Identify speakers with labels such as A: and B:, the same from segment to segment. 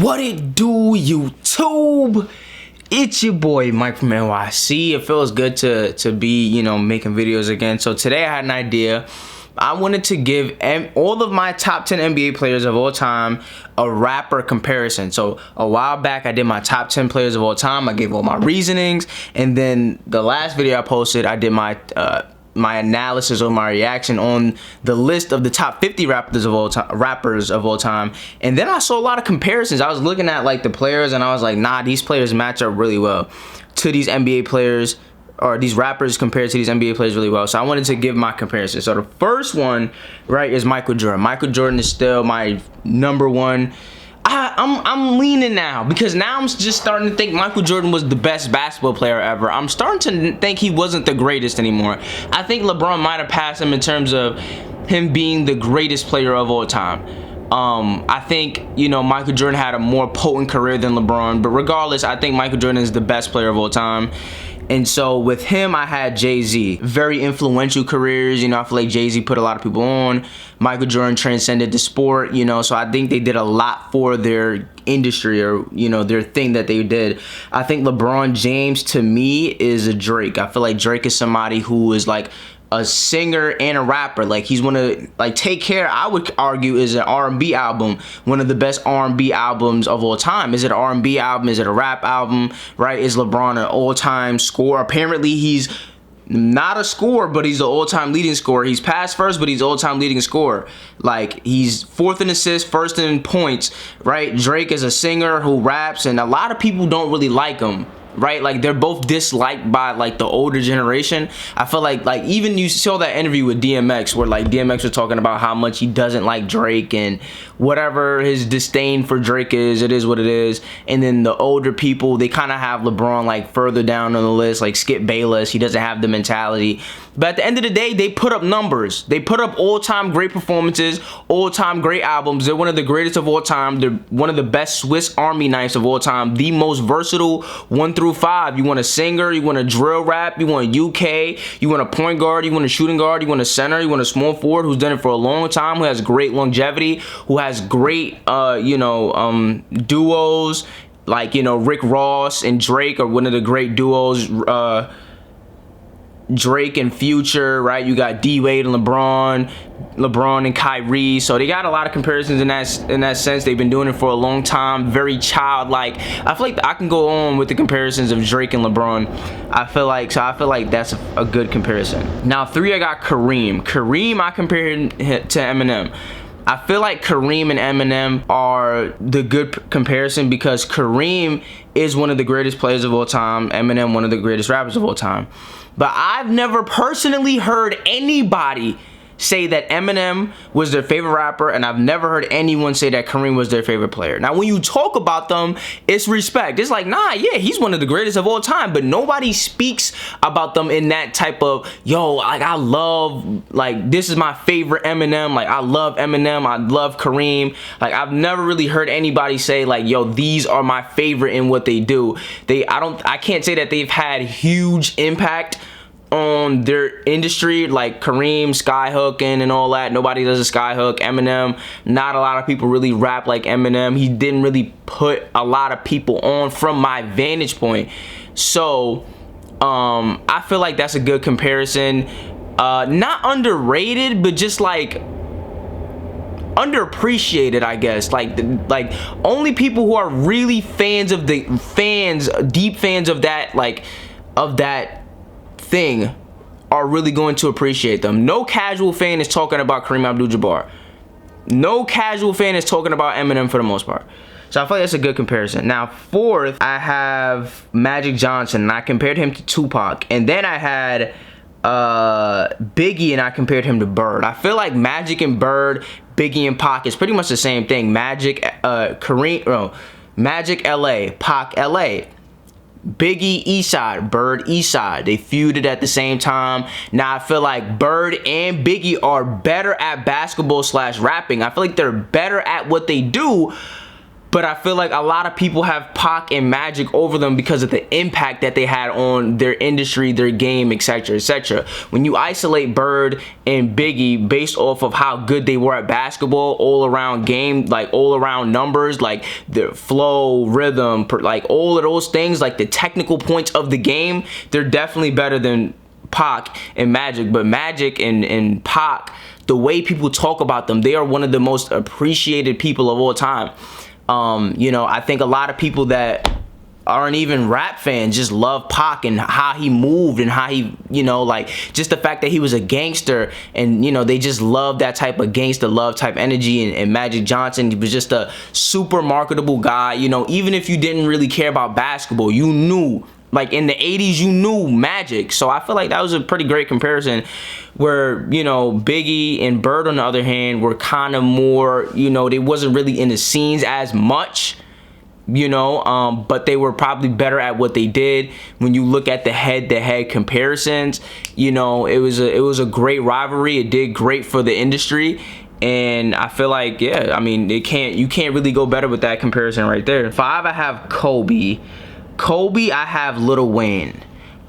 A: What it do, YouTube? It's your boy Mike from NYC. It feels good to be, making videos again. So today I had an idea. I wanted to give all of my top 10 NBA players of all time a rapper comparison. So a while back I did my top 10 players of all time. I gave all my reasonings, and then the last video I posted, I did my analysis or my reaction on the list of the top 50 rappers of all time. And then I saw a lot of comparisons. I was looking at like the players and I was like, nah, these players match up really well to these NBA players, or these rappers compared to these NBA players really well. So I wanted to give my comparison. So the first one, right, is Michael Jordan. Michael Jordan is still my number one. I'm leaning now, because now I'm just starting to think Michael Jordan was the best basketball player ever. I'm starting to think he wasn't the greatest anymore. I think LeBron might have passed him in terms of him being the greatest player of all time. I think, Michael Jordan had a more potent career than LeBron, but regardless, I think Michael Jordan is the best player of all time. And so with him, I had Jay-Z. Very influential careers. I feel like Jay-Z put a lot of people on. Michael Jordan transcended the sport, so I think they did a lot for their industry, or, their thing that they did. I think LeBron James, to me, is a Drake. I feel like Drake is somebody who is like a singer and a rapper. Like, he's one of, like, Take Care, I would argue, is an R&B album, one of the best R&B albums of all time. Is it an R&B album? Is it a rap album? Right? Is LeBron an all-time scorer? Apparently he's not a scorer, but he's the all-time leading scorer. He's past first, but he's all-time leading scorer. Like, he's fourth in assists, first in points, right? Drake is a singer who raps, and a lot of people don't really like him, right? Like, they're both disliked by like the older generation. I feel like even you saw that interview with DMX where like DMX was talking about how much he doesn't like Drake, and whatever his disdain for Drake is, it is what it is. And then the older people, they kind of have LeBron like further down on the list, like Skip Bayless. He doesn't have the mentality. But at the end of the day, they put up numbers. They put up all-time great performances, all-time great albums. They're one of the greatest of all time. They're one of the best Swiss Army knives of all time. The most versatile 1 through 5. You want a singer, you want a drill rap, you want a UK, you want a point guard, you want a shooting guard, you want a center, you want a small forward who's done it for a long time, who has great longevity, who has great, duos, like, Rick Ross and Drake are one of the great duos. Drake and Future, right? You got D-Wade and LeBron and Kyrie. So they got a lot of comparisons in that sense. They've been doing it for a long time. Very childlike. I feel like I can go on with the comparisons of Drake and LeBron. I feel like that's a good comparison. Now 3, I got Kareem. Kareem, I compared to Eminem. I feel like Kareem and Eminem are the good comparison, because Kareem is one of the greatest players of all time. Eminem, one of the greatest rappers of all time. But I've never personally heard anybody say that Eminem was their favorite rapper, and I've never heard anyone say that Kareem was their favorite player. Now, when you talk about them, it's respect. It's like, nah, yeah, he's one of the greatest of all time, but nobody speaks about them in that type of, yo, like, I love, like, this is my favorite Eminem. Like, I love Eminem. I love Kareem. Like, I've never really heard anybody say, like, yo, these are my favorite in what they do. I can't say that they've had huge impact on their industry, like Kareem skyhooking and all that. Nobody does a skyhook. Eminem, not a lot of people really rap like Eminem. He didn't really put a lot of people on, from my vantage point. So I feel like that's a good comparison. Not underrated, but just like underappreciated, I guess. Like only people who are really deep fans of that, like, of that thing, are really going to appreciate them. No casual fan is talking about Kareem Abdul-Jabbar. No casual fan is talking about Eminem for the most part. So I feel like that's a good comparison. Now 4th, I have Magic Johnson, and I compared him to Tupac. And then I had Biggie, and I compared him to Bird. I feel like Magic and Bird, Biggie and Pac is pretty much the same thing. Magic, Magic LA, Pac LA. Biggie Eastside, Bird Eastside. They feuded at the same time. Now I feel like Bird and Biggie are better at basketball / rapping. I feel like they're better at what they do, But I feel like a lot of people have Pac and Magic over them because of the impact that they had on their industry, their game, etc., etc. When you isolate Bird and Biggie based off of how good they were at basketball, all around game, like all around numbers, like their flow, rhythm, like all of those things, like the technical points of the game, they're definitely better than Pac and Magic. But Magic and Pac, the way people talk about them, they are one of the most appreciated people of all time. You know, I think a lot of people that aren't even rap fans just love Pac and how he moved and how he, you know, like just the fact that he was a gangster, and you know, they just love that type of gangster love type energy. And Magic Johnson, he was just a super marketable guy. You know, even if you didn't really care about basketball, you knew, like in the 80s, you knew Magic. So I feel like that was a pretty great comparison, where, you know, Biggie and Bird on the other hand were kind of more, you know, they wasn't really in the scenes as much, you know, but they were probably better at what they did. When you look at the head-to-head comparisons, you know, it was a great rivalry. It did great for the industry. And I feel like, yeah, I mean, you can't really go better with that comparison right there. 5, I have Kobe. I have Lil Wayne.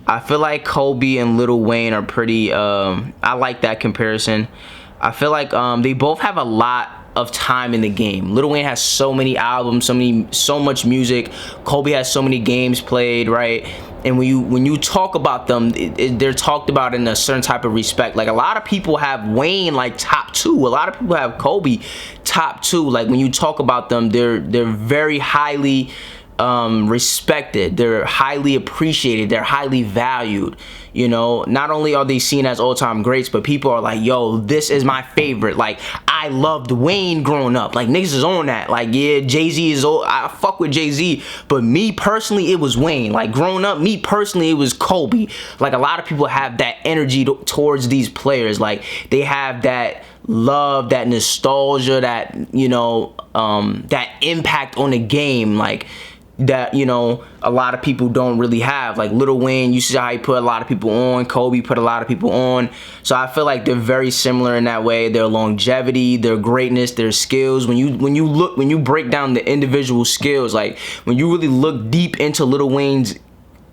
A: I feel like Kobe and Lil Wayne are pretty, I like that comparison. I feel like they both have a lot of time in the game. Lil Wayne has so many albums, so much music. Kobe has so many games played, right? And when you talk about them, they're talked about in a certain type of respect. Like a lot of people have Wayne like top 2. A lot of people have Kobe top 2. Like when you talk about them, they're very highly respected, they're highly appreciated, they're highly valued. You know, not only are they seen as all-time greats, but people are like, yo, this is my favorite. Like, I loved Wayne growing up. Like, niggas is on that. Like, yeah, Jay-Z is old. I fuck with Jay-Z, but me personally, it was Wayne. Like, growing up, me personally, it was Kobe. Like, a lot of people have that energy towards these players. Like, they have that love, that nostalgia, that, you know, that impact on the game. Like, that, you know, a lot of people don't really have. Like Lil Wayne, you see how he put a lot of people on. Kobe put a lot of people on. So I feel like they're very similar in that way. Their longevity, their greatness, their skills. When you break down the individual skills, like when you really look deep into Lil Wayne's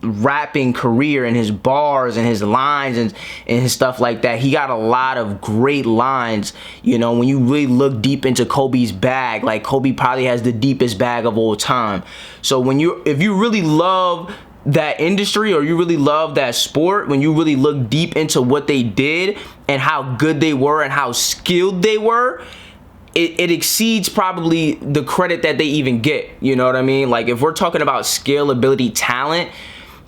A: rapping career and his bars and his lines and his stuff like that, he got a lot of great lines. You know, when you really look deep into Kobe's bag, like Kobe probably has the deepest bag of all time. So if you really love that industry, or you really love that sport, when you really look deep into what they did and how good they were and how skilled they were, it exceeds probably the credit that they even get. You know what I mean? Like if we're talking about skill, ability, talent,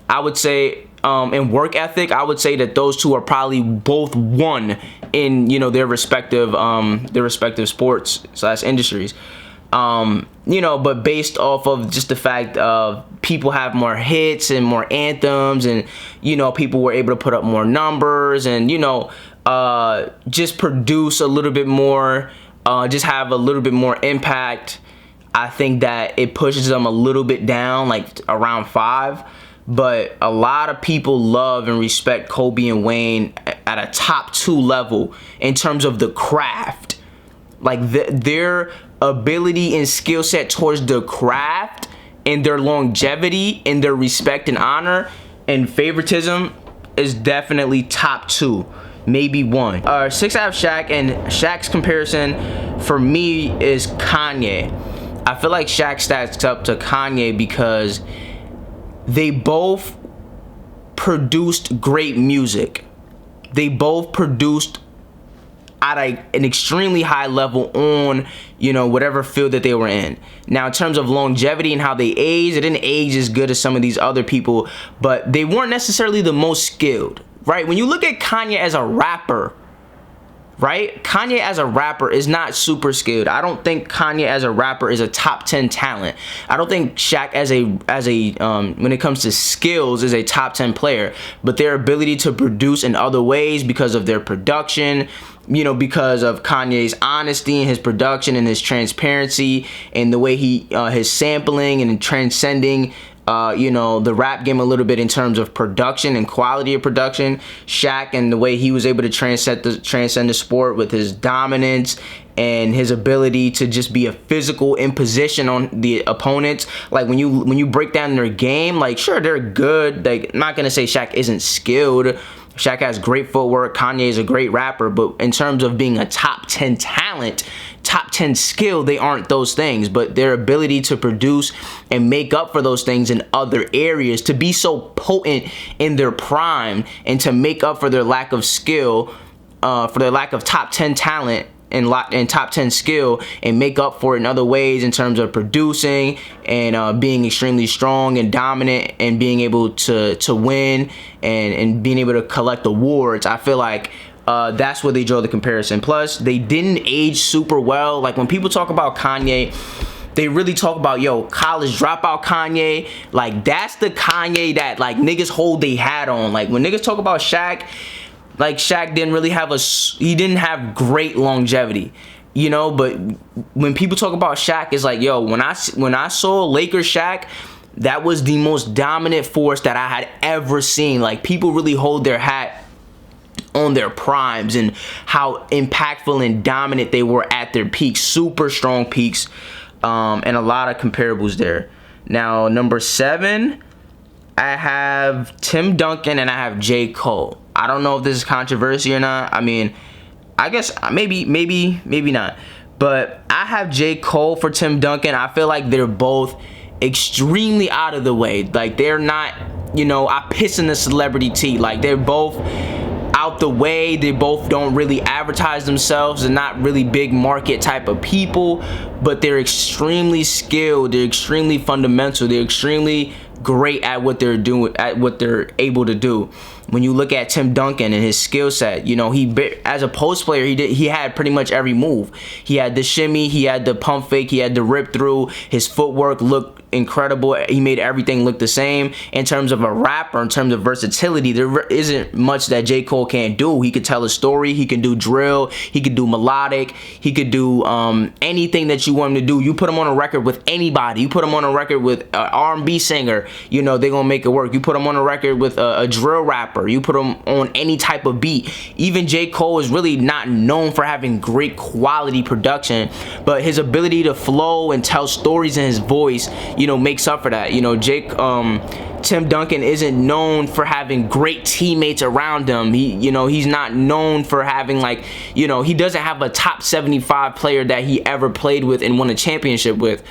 A: I would say, and work ethic, I would say that those two are probably both one in, you know, their respective sports / industries. You know, but based off of just the fact of people have more hits and more anthems, and, you know, people were able to put up more numbers and, you know, just produce a little bit more, just have a little bit more impact. I think that it pushes them a little bit down, like around 5. But a lot of people love and respect Kobe and Wayne at a top 2 level in terms of the craft. Like their ability and skill set towards the craft, and their longevity and their respect and honor and favoritism is definitely top 2, maybe 1. 6, I have Shaq, and Shaq's comparison for me is Kanye. I feel like Shaq stacks up to Kanye because they both produced great music. They both produced at an extremely high level on, you know, whatever field that they were in. Now, in terms of longevity and how they aged, it didn't age as good as some of these other people, but they weren't necessarily the most skilled, right? When you look at Kanye as a rapper, right? Kanye as a rapper is not super skilled. I don't think Kanye as a rapper is a top 10 talent. I don't think Shaq as a when it comes to skills is a top 10 player, but their ability to produce in other ways because of their production, you know, because of Kanye's honesty and his production and his transparency and the way he his sampling and transcending you know, the rap game a little bit in terms of production and quality of production. Shaq and the way he was able to transcend the sport with his dominance and his ability to just be a physical imposition on the opponents. Like when you break down their game, like sure they're good. Like I'm not gonna say Shaq isn't skilled. Shaq has great footwork. Kanye is a great rapper, but in terms of being a top 10 talent, top 10 skill, they aren't those things. But their ability to produce and make up for those things in other areas, to be so potent in their prime, and to make up for their lack of skill, for their lack of top 10 talent and top 10 skill, and make up for it in other ways in terms of producing and being extremely strong and dominant and being able to win and being able to collect awards. I feel like that's where they draw the comparison. Plus, they didn't age super well. Like when people talk about Kanye, they really talk about, yo, college dropout Kanye. Like that's the Kanye that like niggas hold they hat on. Like when niggas talk about Shaq, like Shaq didn't really have he didn't have great longevity, you know. But when people talk about Shaq, it's like, yo, when I saw Lakers Shaq, that was the most dominant force that I had ever seen. Like people really hold their hat on their primes and how impactful and dominant they were at their peaks, super strong peaks, and a lot of comparables there. Now number 7, I have Tim Duncan and I have J. Cole. I don't know if this is controversy or not. I mean, I guess maybe not. But I have J. Cole for Tim Duncan. I feel like they're both extremely out of the way. Like they're not, you know, I piss in the celebrity tea. Like they're both out the way. They both don't really advertise themselves. They're not really big market type of people, but they're extremely skilled. They're extremely fundamental. They're extremely great at what they're doing, at what they're able to do. When you look at Tim Duncan and his skill set, you know, as a post player, he had pretty much every move. He had the shimmy, he had the pump fake, he had the rip through. His footwork looked incredible. He made everything look the same. In terms of a rapper, in terms of versatility, there isn't much that J. Cole can't do. He could tell a story, he can do drill, he could do melodic, he could do anything that you want him to do. You put him on a record with anybody, you put him on a record with an R&B singer, you know, they're gonna make it work. You put him on a record with a drill rapper, you put him on any type of beat. Even J. Cole is really not known for having great quality production, but his ability to flow and tell stories in his voice, you know, makes up for that. You know, Tim Duncan isn't known for having great teammates around him. He's not known for having, like, you know, he doesn't have a top 75 player that he ever played with and won a championship with.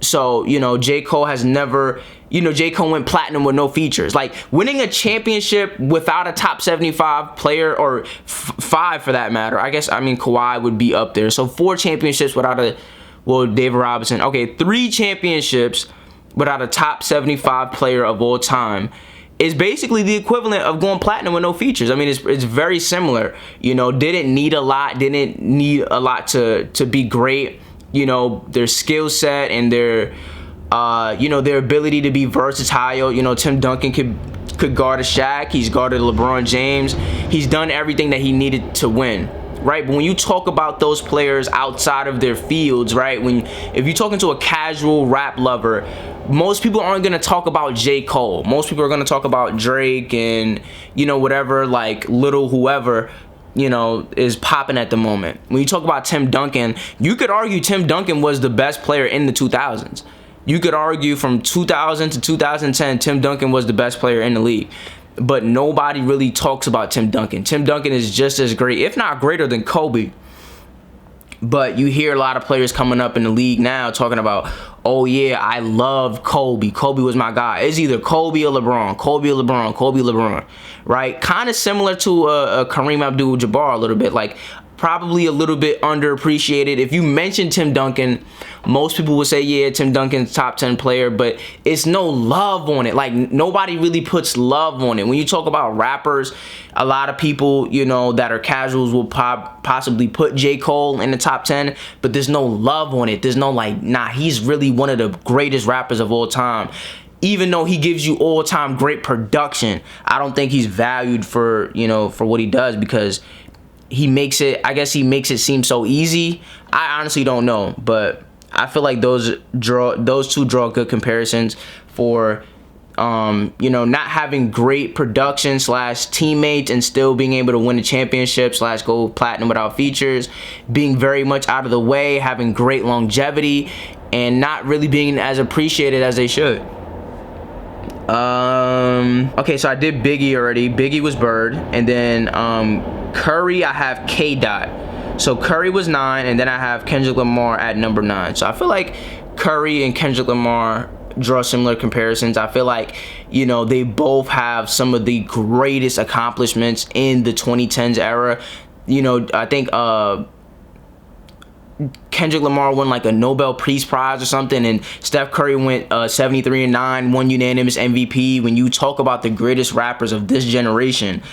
A: So, you know, J. Cole has never, you know, J. Cole went platinum with no features. Like, winning a championship without a top 75 player, or 5 for that matter. I mean, Kawhi would be up there. So 4 championships without David Robinson. Okay, 3 championships without a top 75 player of all time is basically the equivalent of going platinum with no features. I mean, it's very similar. You know, didn't need a lot to be great. You know, their skill set and their their ability to be versatile. You know, Tim Duncan could guard a Shaq. He's guarded LeBron James. He's done everything that he needed to win, right? But when you talk about those players outside of their fields, right? If you're talking to a casual rap lover, most people aren't gonna talk about J. Cole. Most people are gonna talk about Drake and, you know, whatever, like Little whoever, you know, is popping at the moment. When you talk about Tim Duncan, you could argue Tim Duncan was the best player in the 2000s. You could argue from 2000 to 2010, Tim Duncan was the best player in the league. But nobody really talks about Tim Duncan. Tim Duncan is just as great, if not greater than Kobe. But you hear a lot of players coming up in the league now talking about, oh yeah, I love Kobe. Kobe was my guy. It's either Kobe or LeBron. Kobe or LeBron. Kobe or LeBron. Right? Kind of similar to a Kareem Abdul-Jabbar a little bit. Like, probably a little bit underappreciated. If you mention Tim Duncan, most people will say, yeah, Tim Duncan's top 10 player, but it's no love on it. Like, nobody really puts love on it. When you talk about rappers, a lot of people, you know, that are casuals will possibly put J. Cole in the top 10, but there's no love on it. There's no, like, nah, he's really one of the greatest rappers of all time. Even though he gives you all-time great production, I don't think he's valued for, you know, for what he does, because he makes it, I guess he makes it seem so easy. I honestly don't know, but I feel like those two draw good comparisons for you know, not having great production / teammates and still being able to win a championship / go platinum without features, being very much out of the way, having great longevity, and not really being as appreciated as they should. Okay, so I did Biggie already. Biggie was Bird, and then Curry I have K Dot. So Curry was 9, and then I have Kendrick Lamar at number 9. So I feel like Curry and Kendrick Lamar draw similar comparisons. I feel like, you know, they both have some of the greatest accomplishments in the 2010s era. You know, I think Kendrick Lamar won like a Nobel Peace Prize or something, and Steph Curry went 73-9, won unanimous MVP. When you talk about the greatest rappers of this generation,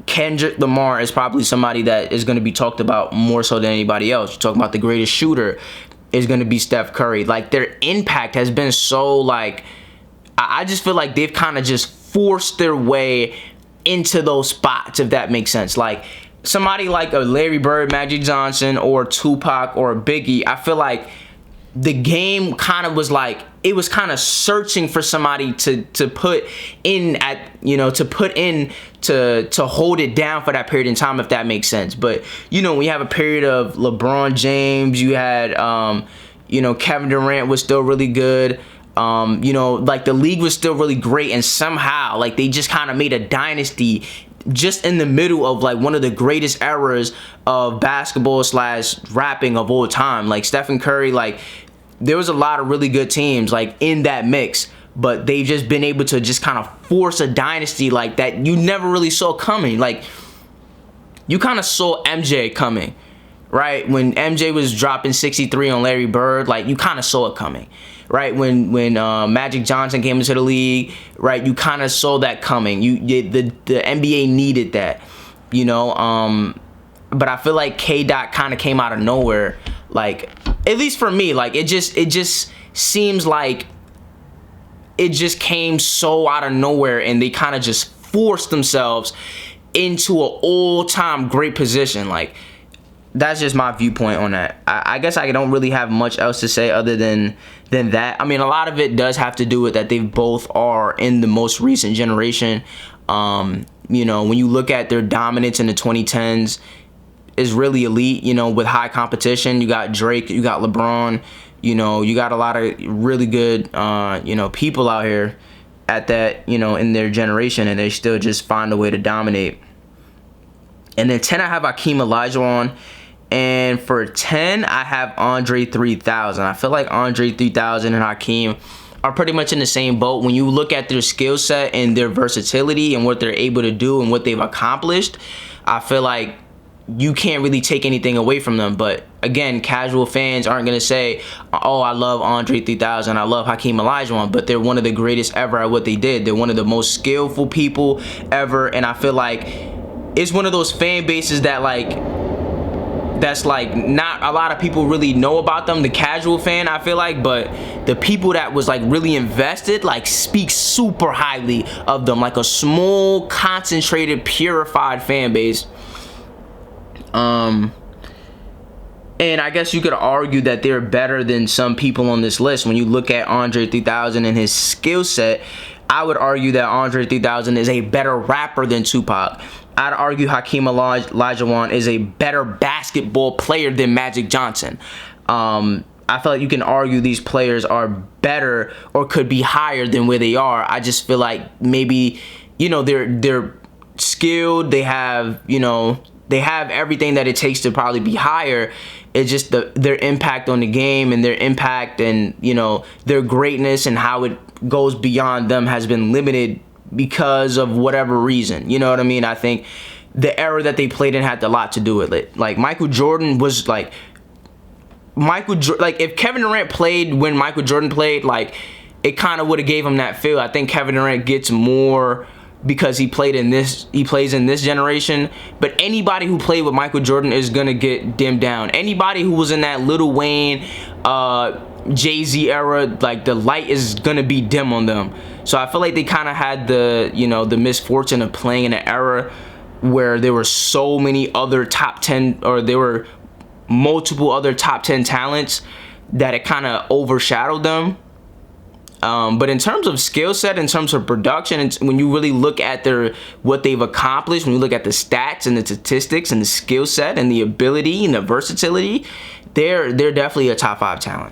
A: Kendrick Lamar is probably somebody that is going to be talked about more so than anybody else. You're talking about the greatest shooter is going to be Steph Curry. Like, their impact has been so, like, I just feel like they've kind of just forced their way into those spots, if that makes sense. Like, somebody like a Larry Bird, Magic Johnson, or Tupac, or Biggie, I feel like the game kind of was like, it was kind of searching for somebody to put in at, you know, to put in to hold it down for that period in time, if that makes sense. But, you know, we have a period of LeBron James, you had, you know, Kevin Durant was still really good. You know, like, the league was still really great, and somehow, like, they just kind of made a dynasty just in the middle of, like, one of the greatest eras of basketball / rapping of all time. Like, Stephen Curry, like, there was a lot of really good teams, like, in that mix, but they've just been able to just kind of force a dynasty like that you never really saw coming. Like, you kind of saw MJ coming, right? When MJ was dropping 63 on Larry Bird, like, you kind of saw it coming, right? When Magic Johnson came into the league, right, you kind of saw that coming. The NBA needed that, you know. But I feel like K Dot kind of came out of nowhere. Like, at least for me, like, it just seems like it just came so out of nowhere, and they kind of just forced themselves into an all-time great position. Like, that's just my viewpoint on that. I guess I don't really have much else to say other than that. I mean, a lot of it does have to do with that they both are in the most recent generation. You know, when you look at their dominance in the 2010s, is really elite, you know, with high competition. You got Drake, you got LeBron, you know, you got a lot of really good, you know, people out here at that, you know, in their generation, and they still just find a way to dominate. And then 10, I have Hakeem Olajuwon. And for 10, I have Andre 3000. I feel like Andre 3000 and Hakeem are pretty much in the same boat. When you look at their skill set and their versatility and what they're able to do and what they've accomplished, I feel like you can't really take anything away from them. But again, casual fans aren't going to say, oh, I love Andre 3000, I love Hakeem Olajuwon, but they're one of the greatest ever at what they did. They're one of the most skillful people ever, and I feel like it's one of those fan bases that, like, that's like not a lot of people really know about them, the casual fan, I feel like, but the people that was like really invested, like, speak super highly of them, like a small, concentrated, purified fan base. And I guess you could argue that they're better than some people on this list. When you look at Andre 3000 and his skill set, I would argue that Andre 3000 is a better rapper than Tupac. I'd argue Hakeem Olajuwon is a better basketball player than Magic Johnson. I feel like you can argue these players are better or could be higher than where they are. I just feel like maybe, you know, they're skilled, they have, you know, they have everything that it takes to probably be higher. It's just their impact on the game and their impact and, you know, their greatness and how it goes beyond them has been limited because of whatever reason. You know what I mean? I think the era that they played in had a lot to do with it. Like, Michael Jordan was like, if Kevin Durant played when Michael Jordan played, like, it kind of would have gave him that feel. I think Kevin Durant gets more because he plays in this generation, but anybody who played with Michael Jordan is gonna get dimmed down. Anybody who was in that Lil Wayne, Jay-Z era, like, the light is gonna be dim on them. So I feel like they kind of had the, you know, the misfortune of playing in an era where there were so many other top 10, or there were multiple other top 10 talents that it kind of overshadowed them. But in terms of skill set, in terms of production, and when you really look at what they've accomplished, when you look at the stats and the statistics and the skill set and the ability and the versatility, they're definitely a top 5 talent.